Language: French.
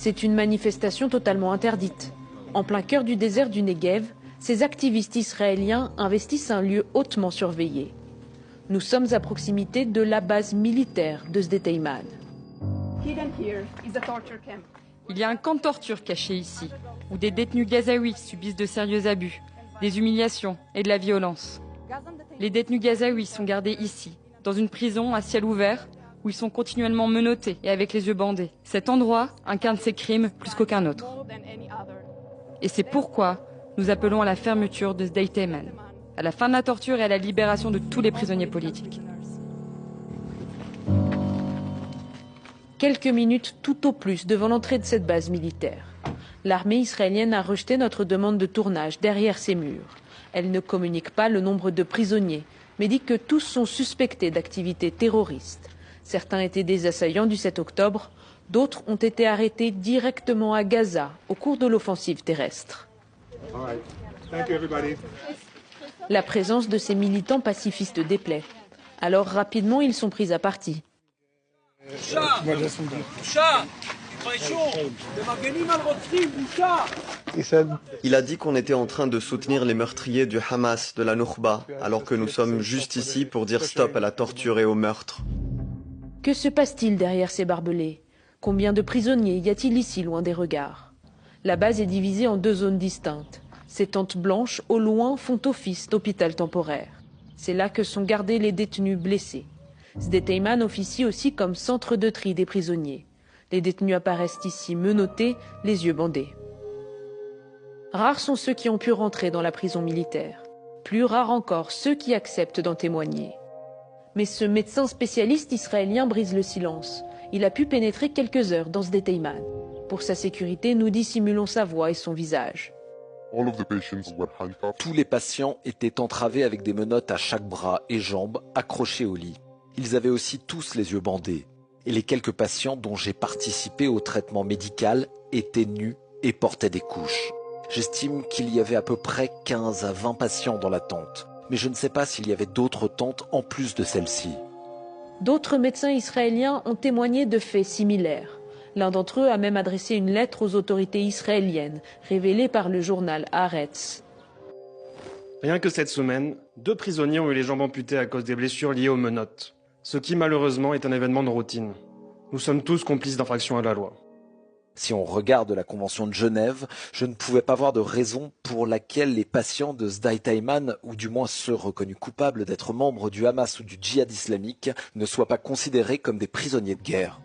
C'est une manifestation totalement interdite. En plein cœur du désert du Negev, ces activistes israéliens investissent un lieu hautement surveillé. Nous sommes à proximité de la base militaire de Sde Teiman. Il y a un camp de torture caché ici, où des détenus gazaouis subissent de sérieux abus, des humiliations et de la violence. Les détenus gazaouis sont gardés ici, dans une prison à ciel ouvert, où ils sont continuellement menottés et avec les yeux bandés. Cet endroit incarne ces crimes plus qu'aucun autre. Et c'est pourquoi nous appelons à la fermeture de Sde Teiman, à la fin de la torture et à la libération de tous les prisonniers politiques. Quelques minutes tout au plus devant l'entrée de cette base militaire. L'armée israélienne a rejeté notre demande de tournage derrière ces murs. Elle ne communique pas le nombre de prisonniers, mais dit que tous sont suspectés d'activités terroristes. Certains étaient des assaillants du 7 octobre, d'autres ont été arrêtés directement à Gaza au cours de l'offensive terrestre. La présence de ces militants pacifistes déplaît. Alors rapidement, ils sont pris à partie. Il a dit qu'on était en train de soutenir les meurtriers du Hamas, de la Noukba, alors que nous sommes juste ici pour dire stop à la torture et au meurtre. Que se passe-t-il derrière ces barbelés? Combien de prisonniers y a-t-il ici loin des regards? La base est divisée en deux zones distinctes. Ces tentes blanches, au loin, font office d'hôpital temporaire. C'est là que sont gardés les détenus blessés. Sde Teiman officie aussi comme centre de tri des prisonniers. Les détenus apparaissent ici menottés, les yeux bandés. Rares sont ceux qui ont pu rentrer dans la prison militaire. Plus rares encore ceux qui acceptent d'en témoigner. Mais ce médecin spécialiste israélien brise le silence. Il a pu pénétrer quelques heures dans Sde Teiman. Pour sa sécurité, nous dissimulons sa voix et son visage. Tous les patients étaient entravés avec des menottes à chaque bras et jambes accrochés au lit. Ils avaient aussi tous les yeux bandés. Et les quelques patients dont j'ai participé au traitement médical étaient nus et portaient des couches. J'estime qu'il y avait à peu près 15 à 20 patients dans la tente. Mais je ne sais pas s'il y avait d'autres tentes en plus de celle-ci. D'autres médecins israéliens ont témoigné de faits similaires. L'un d'entre eux a même adressé une lettre aux autorités israéliennes, révélée par le journal Haaretz. Rien que cette semaine, 2 prisonniers ont eu les jambes amputées à cause des blessures liées aux menottes. Ce qui malheureusement est un événement de routine. Nous sommes tous complices d'infractions à la loi. Si on regarde la Convention de Genève, je ne pouvais pas voir de raison pour laquelle les patients de Sde Teiman, ou du moins ceux reconnus coupables d'être membres du Hamas ou du djihad islamique, ne soient pas considérés comme des prisonniers de guerre.